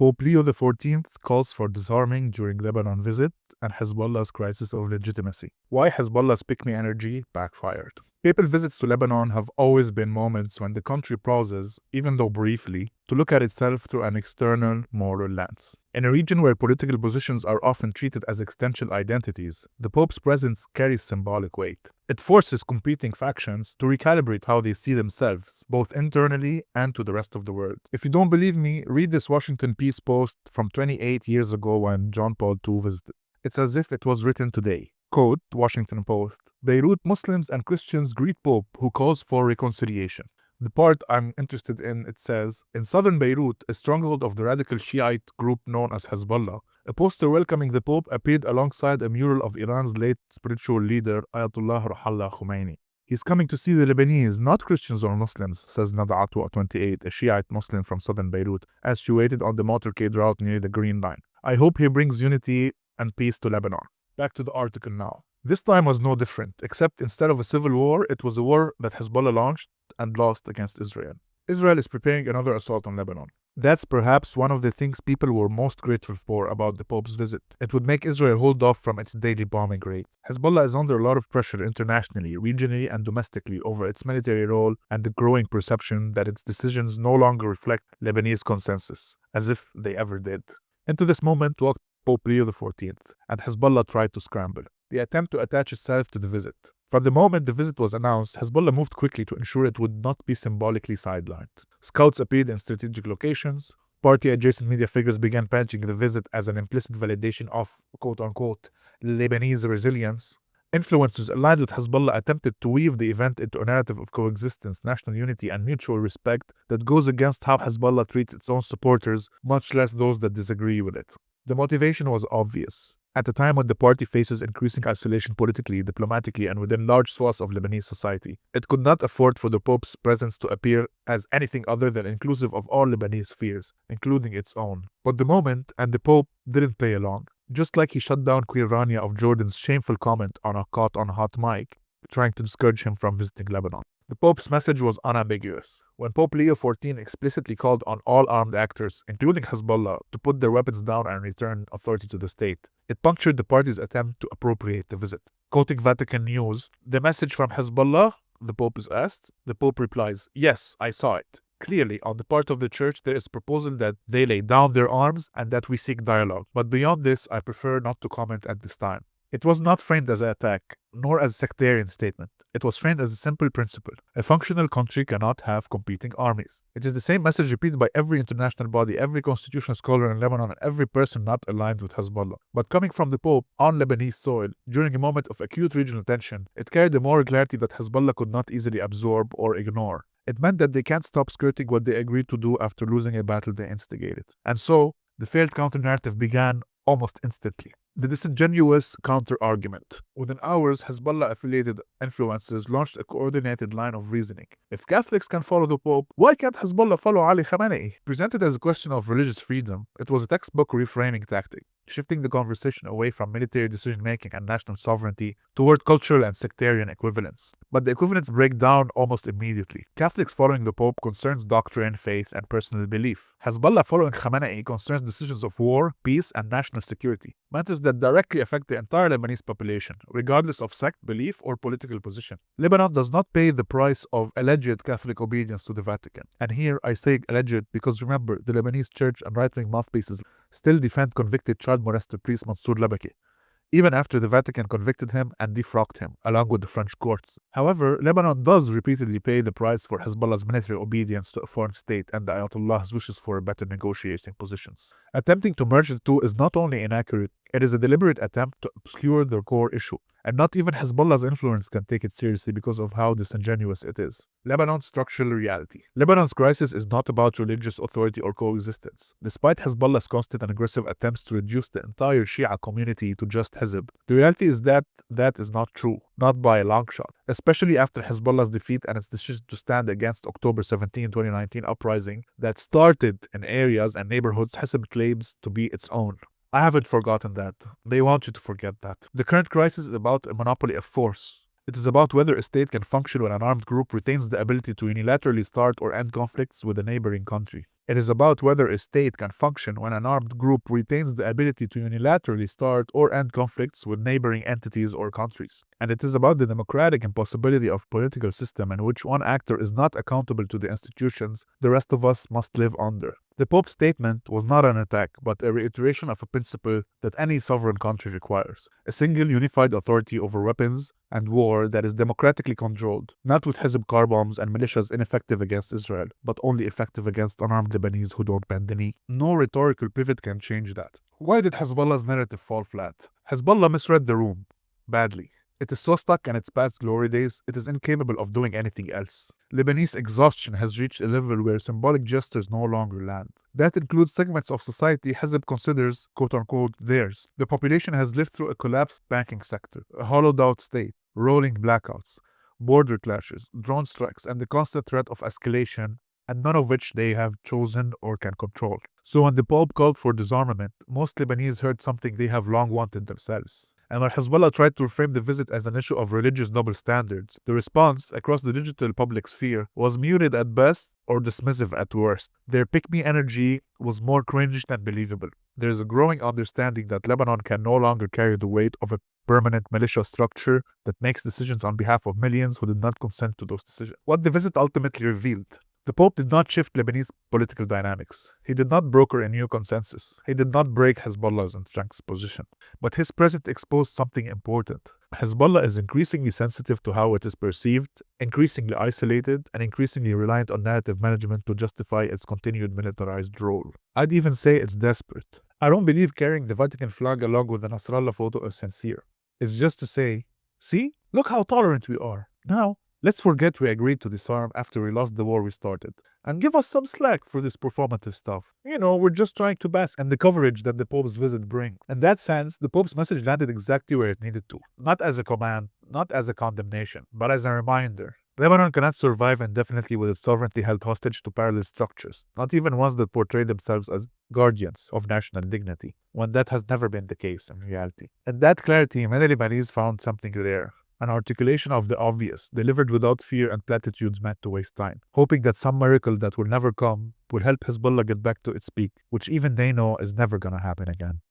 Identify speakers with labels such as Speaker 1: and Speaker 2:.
Speaker 1: Pope Leo XIV calls for disarming during Lebanon visit and Hezbollah's crisis of legitimacy. Why Hezbollah's pick-me energy backfired. Papal visits to Lebanon have always been moments when the country pauses, even though briefly, to look at itself through an external moral lens. In a region where political positions are often treated as existential identities, the Pope's presence carries symbolic weight. It forces competing factions to recalibrate how they see themselves, both internally and to the rest of the world. If you don't believe me, read this Washington Peace post from 28 years ago when John Paul II visited. It's as if it was written today. Quote, Washington Post, Beirut Muslims and Christians greet Pope who calls for reconciliation. The part I'm interested in, it says, in southern Beirut, a stronghold of the radical Shiite group known as Hezbollah, a poster welcoming the Pope appeared alongside a mural of Iran's late spiritual leader, Ayatollah Ruhollah Khomeini. He's coming to see the Lebanese, not Christians or Muslims, says Nada'atu 28, a Shiite Muslim from southern Beirut, as she waited on the motorcade route near the Green Line. I hope he brings unity and peace to Lebanon. Back to the article now. This time was no different, except instead of a civil war, it was a war that Hezbollah launched and lost against Israel. Israel is preparing another assault on Lebanon. That's perhaps one of the things people were most grateful for about the Pope's visit. It would make Israel hold off from its daily bombing rate. Hezbollah is under a lot of pressure internationally, regionally, and domestically over its military role and the growing perception that its decisions no longer reflect Lebanese consensus, as if they ever did. Into this moment walked Pope Leo XIV, and Hezbollah tried to scramble. The attempt to attach itself to the visit. From the moment the visit was announced, Hezbollah moved quickly to ensure it would not be symbolically sidelined. Scouts appeared in strategic locations. Party-adjacent media figures began packaging the visit as an implicit validation of, quote-unquote, Lebanese resilience. Influencers aligned with Hezbollah attempted to weave the event into a narrative of coexistence, national unity, and mutual respect that goes against how Hezbollah treats its own supporters, much less those that disagree with it. The motivation was obvious. At a time when the party faces increasing isolation politically, diplomatically, and within large swaths of Lebanese society, it could not afford for the Pope's presence to appear as anything other than inclusive of all Lebanese fears, including its own. But the moment and the Pope didn't play along. Just like he shut down Queen Rania of Jordan's shameful comment on a caught on hot mic, trying to discourage him from visiting Lebanon. The Pope's message was unambiguous. When Pope Leo XIV explicitly called on all armed actors, including Hezbollah, to put their weapons down and return authority to the state, it punctured the party's attempt to appropriate the visit. Quoting Vatican News, the message from Hezbollah, the Pope is asked. The Pope replies, yes, I saw it. Clearly, on the part of the Church, there is a proposal that they lay down their arms and that we seek dialogue. But beyond this, I prefer not to comment at this time. It was not framed as an attack, nor as a sectarian statement. It was framed as a simple principle. A functional country cannot have competing armies. It is the same message repeated by every international body, every constitutional scholar in Lebanon, and every person not aligned with Hezbollah. But coming from the Pope on Lebanese soil, during a moment of acute regional tension, it carried a moral clarity that Hezbollah could not easily absorb or ignore. It meant that they can't stop skirting what they agreed to do after losing a battle they instigated. And so, the failed counter-narrative began almost instantly. The disingenuous counter-argument. Within hours, Hezbollah-affiliated influencers launched a coordinated line of reasoning. If Catholics can follow the Pope, why can't Hezbollah follow Ali Khamenei? Presented as a question of religious freedom, it was a textbook reframing tactic, shifting the conversation away from military decision-making and national sovereignty toward cultural and sectarian equivalence. But the equivalence break down almost immediately. Catholics following the Pope concerns doctrine, faith, and personal belief. Hezbollah following Khamenei concerns decisions of war, peace, and national security. Matters that directly affect the entire Lebanese population, regardless of sect, belief, or political position. Lebanon does not pay the price of alleged Catholic obedience to the Vatican. And here I say alleged because remember, the Lebanese church and right-wing mouthpieces still defend convicted child molester priest Mansour Labaki, even after the Vatican convicted him and defrocked him, along with the French courts. However, Lebanon does repeatedly pay the price for Hezbollah's military obedience to a foreign state and the Ayatollah's wishes for better negotiating positions. Attempting to merge the two is not only inaccurate, it is a deliberate attempt to obscure the core issue. And not even Hezbollah's influence can take it seriously because of how disingenuous it is. Lebanon's structural reality. Lebanon's crisis is not about religious authority or coexistence. Despite Hezbollah's constant and aggressive attempts to reduce the entire Shia community to just Hezb, the reality is that is not true, not by a long shot. Especially after Hezbollah's defeat and its decision to stand against October 17, 2019 uprising that started in areas and neighborhoods Hezb claims to be its own. I haven't forgotten that. They want you to forget that. The current crisis is about a monopoly of force. It is about whether a state can function when an armed group retains the ability to unilaterally start or end conflicts with a neighboring country. It is about whether a state can function when an armed group retains the ability to unilaterally start or end conflicts with neighboring entities or countries. And it is about the democratic impossibility of a political system in which one actor is not accountable to the institutions the rest of us must live under. The Pope's statement was not an attack, but a reiteration of a principle that any sovereign country requires: a single unified authority over weapons and war that is democratically controlled, not with Hezbollah car bombs and militias ineffective against Israel, but only effective against unarmed Lebanese who don't bend the knee. No rhetorical pivot can change that. Why did Hezbollah's narrative fall flat? Hezbollah misread the room badly. It is so stuck in its past glory days, it is incapable of doing anything else. Lebanese exhaustion has reached a level where symbolic gestures no longer land. That includes segments of society Hezbollah considers, quote-unquote, theirs. The population has lived through a collapsed banking sector, a hollowed-out state, rolling blackouts, border clashes, drone strikes, and the constant threat of escalation, and none of which they have chosen or can control. So when the Pope called for disarmament, most Lebanese heard something they have long wanted themselves. And when Hezbollah tried to frame the visit as an issue of religious double standards, the response across the digital public sphere was muted at best or dismissive at worst. Their pick-me energy was more cringe than believable. There is a growing understanding that Lebanon can no longer carry the weight of a permanent militia structure that makes decisions on behalf of millions who did not consent to those decisions. What the visit ultimately revealed: the Pope did not shift Lebanese political dynamics. He did not broker a new consensus. He did not break Hezbollah's entrenched position. But his presence exposed something important. Hezbollah is increasingly sensitive to how it is perceived, increasingly isolated, and increasingly reliant on narrative management to justify its continued militarized role. I'd even say it's desperate. I don't believe carrying the Vatican flag along with the Nasrallah photo is sincere. It's just to say, see, look how tolerant we are. Now, let's forget we agreed to disarm after we lost the war we started, and give us some slack for this performative stuff. We're just trying to bask in the coverage that the Pope's visit brings. In that sense, the Pope's message landed exactly where it needed to. Not as a command, not as a condemnation, but as a reminder. Lebanon cannot survive indefinitely with its sovereignty held hostage to parallel structures, not even ones that portray themselves as guardians of national dignity, when that has never been the case in reality. In that clarity, many Lebanese found something rare. An articulation of the obvious, delivered without fear and platitudes meant to waste time, hoping that some miracle that will never come will help Hezbollah get back to its peak, which even they know is never gonna happen again.